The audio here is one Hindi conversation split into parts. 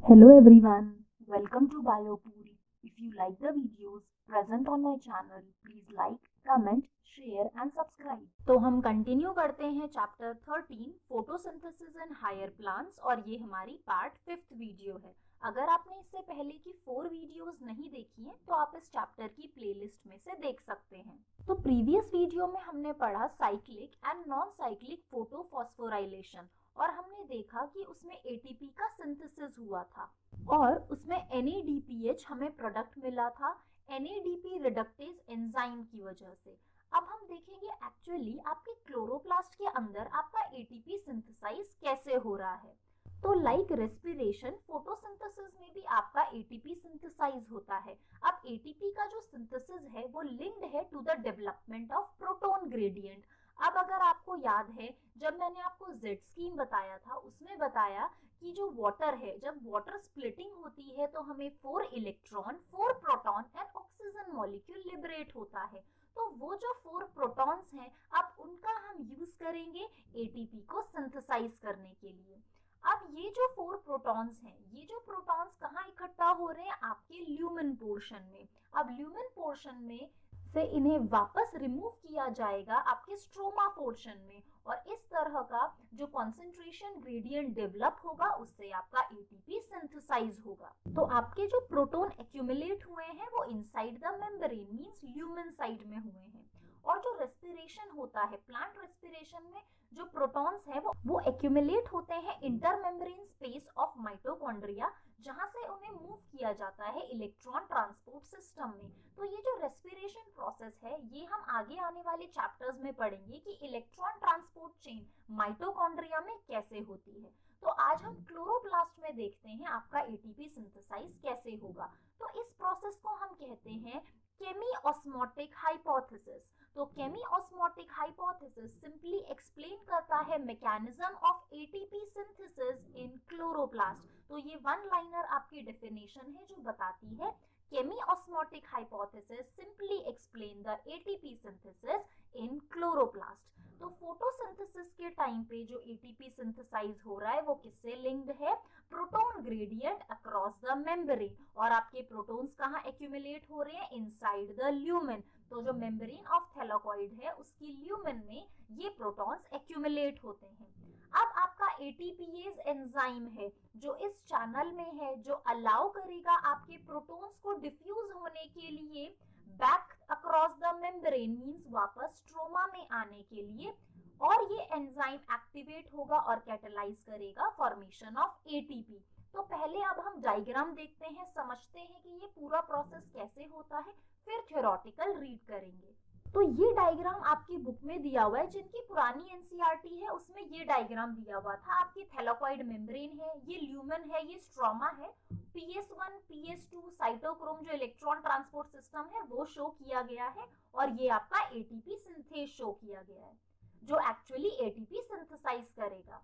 Hello everyone, welcome to BioPuri. If you like the videos present on my channel, please like, comment, share and subscribe. तो हम कंटिन्यू करते हैं chapter 13 photosynthesis in higher plants और ये हमारी पार्ट 5th वीडियो है। अगर आपने इससे पहले की 4 वीडियोस नहीं देखी हैं तो आप इस चैप्टर की प्लेलिस्ट में से देख सकते हैं। तो प्रीवियस वीडियो में हमने पढ़ा cyclic and non cyclic photophosphorylation और हमने देखा कि उसमें एटीपी का सिंथेसिस हुआ था और उसमें NADPH हमें प्रोडक्ट मिला था NADP रिडक्टेज एंजाइम की वजह से। अब हम देखेंगे एक्चुअली आपके क्लोरोप्लास्ट के अंदर आपका एटीपी सिंथेसाइज कैसे हो रहा है। तो लाइक रेस्पिरेशन, फोटोसिंथेसिस में भी आपका एटीपी सिंथेसाइज होता है। अब एटीपी का जो सिंथेसिस है वो लिंक्ड है to the development of proton gradient. अब अगर आपको याद है जब मैंने आपको जेड स्कीम बताया था उसमें बताया कि जो वाटर है, जब वाटर स्प्लिटिंग होती है तो हमें 4 electron 4 proton and oxygen molecule liberate होता है। तो वो जो 4 प्रोटॉन्स हैं अब उनका हम यूज करेंगे एटीपी को सिंथेसाइज करने के लिए। अब ये जो 4 प्रोटॉन्स हैं, ये जो प्रोटॉन्स कहाँ इकट्ठा हो रहे हैं? आपके ल्यूमेन पोर्शन में। अब ल्यूमेन पोर्शन में से इन्हें वापस रिमूव किया जाएगा आपके स्ट्रोमा पोर्शन में और इस तरह का जो कॉन्सेंट्रेशन ग्रेडियंट डेवलप होगा उससे आपका एटीपी सिंथेसाइज होगा। तो आपके जो प्रोटॉन एक्यूमुलेट हुए हैं वो inside the membrane means lumen side में हुए हैं। और जो रेस्पिरेशन होता है प्लांट रेस्पिरेशन में जो प्रोटॉन्स है वो एक्यूमुलेट होते हैं इंटरमेम्ब्रेन स्पेस ऑफ माइटोकॉन्ड्रिया, जहां से उन्हें मूव किया जाता है इलेक्ट्रॉन ट्रांसपोर्ट सिस्टम में। तो ये जो रेस्पिरेशन प्रोसेस है ये हम आगे आने वाले चैप्टर्स में पढ़ेंगे कि इलेक्ट्रॉन ट्रांसपोर्ट चेन माइटोकॉन्ड्रिया में कैसे होती है। तो आज हम क्लोरोप्लास्ट में देखते हैं आपका एटीपी सिंथेसाइज कैसे होगा। तो इस प्रोसेस को हम कहते हैं केमी-ऑस्मोटिक हाइपोथेसिस। तो केमी-ऑस्मोटिक हाइपोथेसिस सिंपली एक्सप्लेन करता है mechanism of ATP synthesis in chloroplast. तो ये वन लाइनर आपकी डेफिनेशन है जो बताती है chemiosmotic hypothesis simply explain the ATP synthesis in chloroplast. तो फोटोसिंथेसिस के टाइम पे जो एटीपी सिंथेसाइज हो रहा है वो किससे लिंक्ड है? Proton gradient across the membrane. और आपके प्रोटॉन्स कहाँ एक्यूमुलेट हो रहे हैं? Inside the lumen. तो जो मेम्ब्रेन ऑफ थैलाकॉइड है उसकी ल्यूमेन में ये प्रोटॉन्स एक्यूमुलेट होते हैं। अब आपका एटीपीएज एंजाइम है जो इस चैनल में है जो अलाउ करेगा आपके प्रोटॉन्स को डिफ्यूज होने के लिए back across the membrane means वापस स्ट्रोमा में आने के लिए, और ये एंजाइम एक्टिवेट होगा और कैटालाइज करेगा फॉर्मेशन ऑफ एटीपी। तो पहले अब हम डायग्राम देखते हैं, समझते हैं कि ये पूरा प्रोसेस कैसे होता है, फिर थ्योरेटिकल रीड करेंगे। तो ये डायग्राम आपकी बुक में दिया हुआ है, जिनकी पुरानी एनसीईआरटी है उसमें ये डायग्राम दिया हुआ था। आपकी थैलाकॉइड मेम्ब्रेन है, ये ल्यूमेन है, ये स्ट्रोमा है, PS1 PS2 साइटोक्रोम जो इलेक्ट्रॉन ट्रांसपोर्ट सिस्टम है वो शो किया गया है, और ये आपका एटीपी सिंथेज शो किया गया है जो एक्चुअली एटीपी सिंथेसाइज करेगा।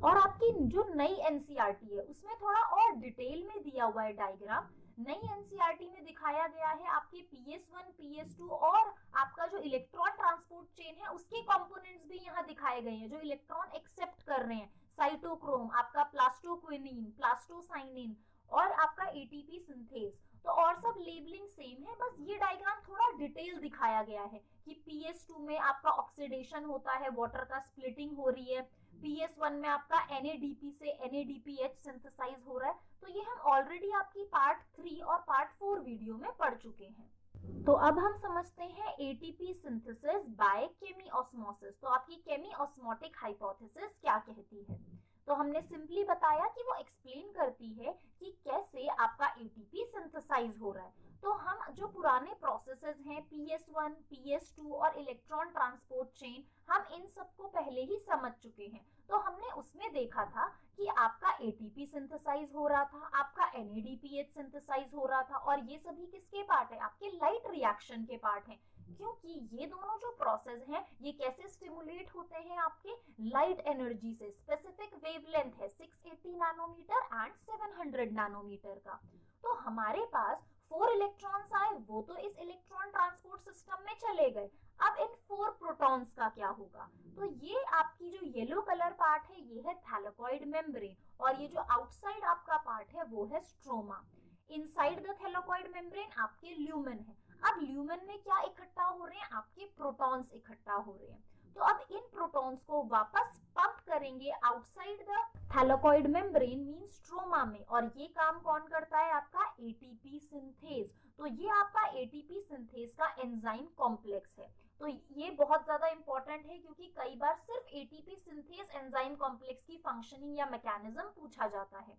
और आपकी जो नई एनसीईआरटी है उसमें थोड़ा और डिटेल में दिया हुआ है डायग्राम। नई एनसीईआरटी में दिखाया गया है आपके PS1 PS2 और आपका जो इलेक्ट्रॉन ट्रांसपोर्ट चेन है उसके कंपोनेंट्स भी यहाँ दिखाए गए हैं जो इलेक्ट्रॉन एक्सेप्ट कर रहे हैं। साइटोक्रोम, आपका प्लास्टोक्विनिन, प्लास्टोसाइनिन और आपका एटीपी सिंथेज। तो और सब लेबलिंग सेम है, बस ये डायग्राम थोड़ा डिटेल दिखाया गया है कि PS2 में आपका ऑक्सीडेशन होता है, वाटर का स्प्लिटिंग हो रही है, PS1 में आपका NADP से NADPH सिंथेसाइज हो रहा है। तो ये हम ऑलरेडी आपकी पार्ट 3 और पार्ट 4 वीडियो में पढ़ चुके हैं। तो अब हम समझते हैं एटीपी सिंथेसिस बाय केमी-ऑस्मोसिस। तो आपकी केमी-ऑस्मोटिक हाइपोथेसिस क्या कहती है? तो हमने सिंपली बताया कि वो एक्सप्लेन करती है कि कैसे आपका एटीपी सिंथेसाइज हो रहा है। तो हम जो पुराने प्रोसेसेस हैं PS1 PS2 और इलेक्ट्रॉन ट्रांसपोर्ट चेन, हम इन सबको पहले ही समझ चुके हैं। तो हमने उसमें देखा था कि आपका एटीपी सिंथेसाइज हो रहा था, आपका NADPH सिंथेसाइज हो रहा था, और ये सभी किसके पार्ट है? आपके लाइट रिएक्शन के पार्ट हैं, क्योंकि ये दोनों जो प्रोसेस हैं ये कैसे स्टिमुलेट होते हैं? आपके लाइट एनर्जी से। स्पेसिफिक वेवलेंथ है 680 नैनोमीटर एंड 700 नैनोमीटर का। तो हमारे पास 4 इलेक्ट्रॉन्स आए, वो तो इस इलेक्ट्रॉन ट्रांसपोर्ट सिस्टम में चले गए। अब इन 4 प्रोटॉन्स का क्या होगा? तो ये आपकी जो येलो कलर पार्ट है ये है थैलेकॉइड मेम्ब्रेन, और ये जो आउटसाइड आपका पार्ट है वो है stroma. Inside the thylakoid membrane आपके ल्यूमेन है। अब ल्यूमेन में क्या इकट्ठा हो रहे हैं? आपके प्रोटॉन्स इकट्ठा हो रहे हैं। तो अब इन प्रोटॉन्स को वापस पंप करेंगे outside the thylakoid membrane mean stroma में, और ये काम कौन करता है? आपका एटीपी सिंथेज। तो ये आपका एटीपी सिंथेज का एंजाइम कॉम्प्लेक्स है। तो ये बहुत ज्यादा इंपॉर्टेंट है क्योंकि कई बार सिर्फ एटीपी सिंथेज एंजाइम कॉम्प्लेक्स की फंक्शनिंग या मैकेनिज्म पूछा जाता है।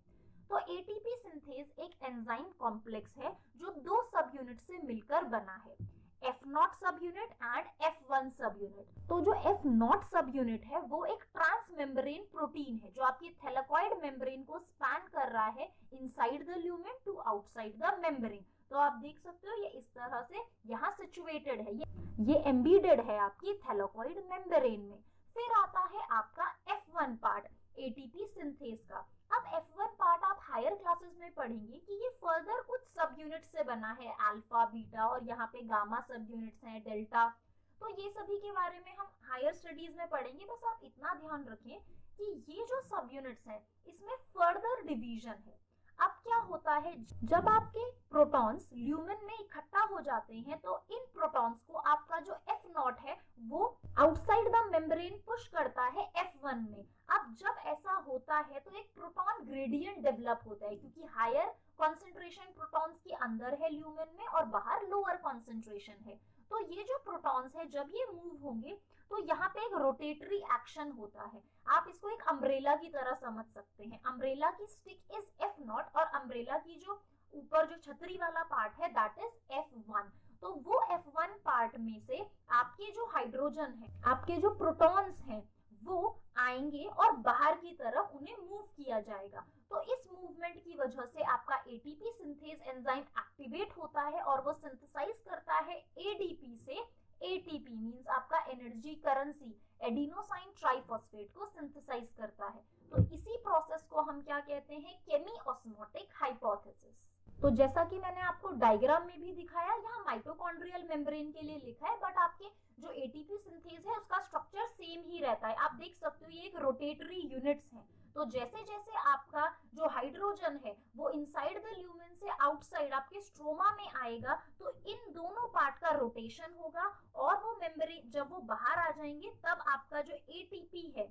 तो एटीपी सिंथेज एक एंजाइम कॉम्प्लेक्स है जो 2 सब यूनिट से मिलकर बना है, F0 सब यूनिट एंड F1 सब यूनिट। तो जो F0 सब यूनिट है वो एक ट्रांस मेम्ब्रेन प्रोटीन है जो आपकी थैलेकॉइड मेम्ब्रेन को स्पैन कर रहा है inside the lumen to outside the membrane. तो आप देख सकते हो ये इस तरह से यहाँ सिचुएटेड है, ये एम्बेडेड है आपकी थैलेकॉइड मेम्ब्रेन में। फिर आता है आपका F1 पार्ट एटीपी सिंथेज का। अब F1 पार्ट आप हायर क्लासेस में पढ़ेंगे कि ये फर्दर कुछ सब यूनिट से बना है, अल्फा, बीटा, और यहाँ पे गामा सब यूनिट्स हैं, डेल्टा। तो ये सभी के बारे में हम हायर स्टडीज में पढ़ेंगे। बस आप इतना ध्यान रखें कि ये जो सब यूनिट्स हैं इसमें फर्दर डिवीजन है। अब क्या होता है, जब आपके प्रोटॉन्स ल्यूमेन में इकट्ठा हो जाते हैं तो इन प्रोटॉन्स को आपका जो F0 है वो आउटसाइड द मेम्ब्रेन पुश करता है F1 में। अब जब ऐसा होता है तो एक प्रोटॉन ग्रेडियंट डेवलप होता है क्योंकि हायर कॉन्सेंट्रेशन प्रोटॉन्स के अंदर है ल्यूमेन में और बाहर लोअर कॉन्सेंट्रेशन है। तो ये जो प्रोटॉन्स है जब ये मूव होंगे तो यहाँ पे एक रोटेटरी एक्शन होता है। आप इसको एक अम्ब्रेला की तरह समझ सकते हैं। अम्ब्रेला की स्टिक इज F0 और अम्ब्रेला की जो ऊपर जो छतरी वाला पार्ट है दैट इज F1। तो वो F1 पार्ट में से आपके जो हाइड्रोजन है, आपके जो प्रोटॉन्स हैं वो आएंगे और बाहर की तरफ उन्हें मूव किया जाएगा। तो इस मूवमेंट की वजह से आपका एटीपी सिंथेज एंजाइम एक्टिवेट होता है और वो सिंथेसाइज करता है एडीपी से एटीपी मींस आपका एनर्जी करेंसी एडिनोसाइन ट्राइफॉस्फेट को सिंथेसाइज करता है। तो इसी प्रोसेस को हम क्या कहते हैं? केमी ऑस्मोटिक हाइपोथेसिस। तो जैसा कि मैंने आपको डायग्राम में भी दिखाया, यहाँ माइटोकॉन्ड्रियल मेम्ब्रेन के लिए लिखा है, बट आपके जो एटीपी सिंथेज है उसका स्ट्रक्चर सेम ही रहता है। आप देख सकते हो ये एक रोटेटरी यूनिट्स है। तो जैसे जैसे आपका जो हाइड्रोजन है वो इनसाइड द ल्यूमेन से आउटसाइड आपके स्ट्रोमा में आएगा तो इन दोनों पार्ट का रोटेशन होगा और वो मेम्ब्रेन जब वो बाहर आ जाएंगे तब आपका जो एटीपी है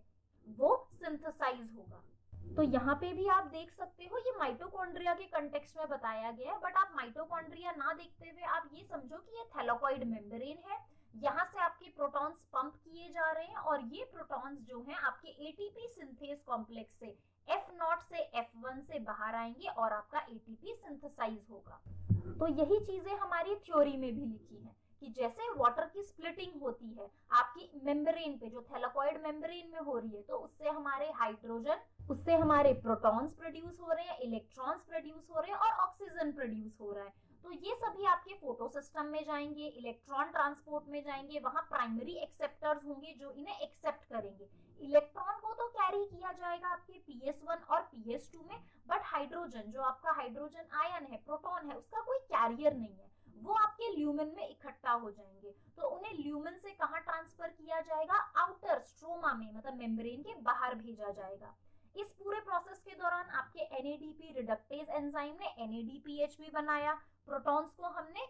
वो सिंथेसाइज होगा। तो यहाँ पे भी आप देख सकते हो ये माइटोकॉन्ड्रिया के कंटेक्स्ट में बताया गया है, बट आप माइटोकॉन्ड्रिया ना देखते हुए आप ये समझो कि ये थैलेकॉइड मेम्ब्रेन है। यहाँ से आपके प्रोटॉन्स पंप किए जा रहे हैं और ये प्रोटॉन्स जो हैं आपके एटीपी सिंथेज कॉम्प्लेक्स से F0 से F1 से बाहर आएंगे और आपका एटीपी सिंथेसाइज होगा। तो यही चीजें हमारी थ्योरी में भी लिखी हैं कि जैसे वाटर की स्प्लिटिंग होती है आपकी मेम्ब्रेन पे जो थैलेकॉइड मेम्ब्रेन में हो रही है, तो उससे हमारे हाइड्रोजन, उससे हमारे प्रोटॉन्स प्रोड्यूस हो रहे हैं, इलेक्ट्रॉन्स प्रोड्यूस हो रहे हैं और ऑक्सीजन प्रोड्यूस हो रहा है। तो ये सभी आपके फोटो सिस्टम में जाएंगे, इलेक्ट्रॉन ट्रांसपोर्ट में जाएंगे, वहां प्राइमरी एक्सेप्टर्स होंगे जो इन्हें एक्सेप्ट करेंगे। इलेक्ट्रॉन को तो कैरी किया जाएगा आपके PS1 और PS2 में, बट हाइड्रोजन जो आपका हाइड्रोजन आयन है, प्रोटॉन है, उसका कोई कैरियर नहीं है, वो आपके ल्यूमेन में इकट्ठा हो जाएंगे। तो उन्हें ल्यूमेन से कहाँ ट्रांसफर किया जाएगा? आउटर स्ट्रोमा में, मतलब मेम्ब्रेन के बाहर भेजा जाएगा। इस पूरे प्रोसेस के दौरान आपके NADP रिडक्टेज एंजाइम ने NADPH भी बनाया, प्रोटॉन्स को हमने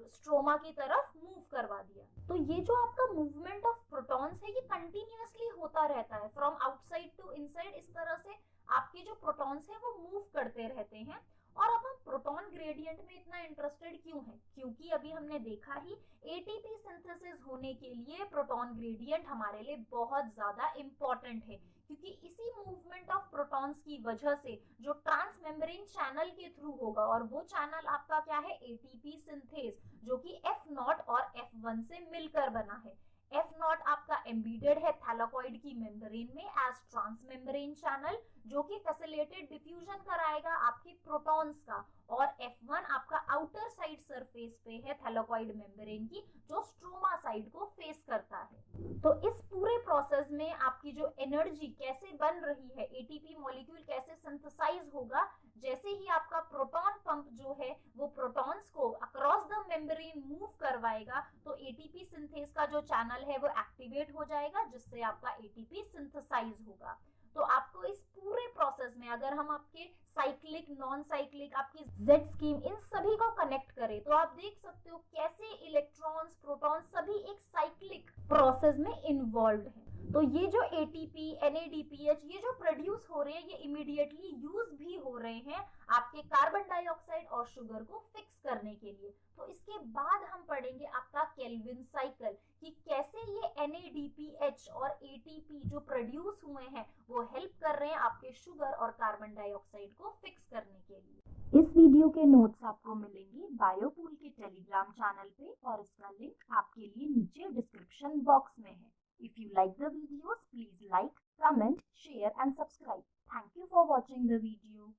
स्ट्रोमा की तरफ मूव करवा दिया। तो ये जो आपका मूवमेंट ऑफ प्रोटॉन्स है ये कंटिन्यूअसली होता रहता है फ्रॉम आउटसाइड टू इनसाइड। इस तरह से आपके जो प्रोटॉन्स हैं वो मूव करते रहते हैं। और अब हम प्रोटॉन ग्रेडियंट में इतना इंटरेस्टेड क्यों हैं? क्योंकि अभी हमने देखा ही एटीपी सिंथेसिस होने के लिए प्रोटॉन ग्रेडियंट हमारे लिए बहुत ज्यादा इंपॉर्टेंट है, क्योंकि इसी मूवमेंट ऑफ प्रोटॉन्स की वजह से जो ट्रांस मेम्ब्रेन चैनल के थ्रू होगा, और वो चैनल आपका क्या है? एटीपी सिंथेज, जो कि F0 और F1 से मिलकर बना है। F0 आपका एम्बेडेड है थैलेकॉइड की मेम्ब्रेन में एज ट्रांसमेम्ब्रेन चैनल, जो कि फैसिलिटेटेड डिफ्यूजन कराएगा आपके प्रोटॉन्स का, और F1 आपका आउटर साइड सरफेस पे है थैलेकॉइड मेम्ब्रेन की, जो स्ट्रोमा साइड को फेस करता है। तो इस पूरे प्रोसेस में आपकी जो एनर्जी कैसे बन रही है, एटीपी मॉलिक्यूल कैसे सिंथेसाइज होगा, जैसे ही आपका प्रोटॉन पंप जो है वो प्रोटॉन्स को अक्रॉस द मेम्ब्रेन मूव करवाएगा, तो एटीपी सिंथेस का जो चैनल है वो एक्टिवेट हो जाएगा, जिससे आपका एटीपी सिंथेसाइज होगा। तो आपको इस पूरे प्रोसेस में अगर हम आपके साइक्लिक, नॉन साइक्लिक, आपकी जेड स्कीम, इन सभी को कनेक्ट करें, तो आप देख सकते हो कैसे इलेक्ट्रॉन्स, प्रोटॉन्स सभी एक साइक्लिक प्रोसेस में इन्वॉल्व हैं। तो ये जो एटीपी, एनएडीपीएच ये जो प्रोड्यूस हो रहे हैं, ये इमीडिएटली यूज भी हो रहे हैं आपके कार्बन डाइऑक्साइड और शुगर को फिक्स करने के लिए। तो इसके बाद हम पढ़ेंगे आपका केल्विन साइकिल, कि कैसे ये एनएडीपीएच और एटीपी जो प्रोड्यूस हुए हैं वो हेल्प कर रहे हैं आपके शुगर और कार्बन डाइऑक्साइड को फिक्स करने के लिए। इस वीडियो के नोट्स आपको मिलेंगे बायोपूल के टेलीग्राम चैनल पे, और इसका लिंक आपके लिए नीचे डिस्क्रिप्शन बॉक्स में है। If you like the videos, please like, comment, share and subscribe. Thank you for watching the video.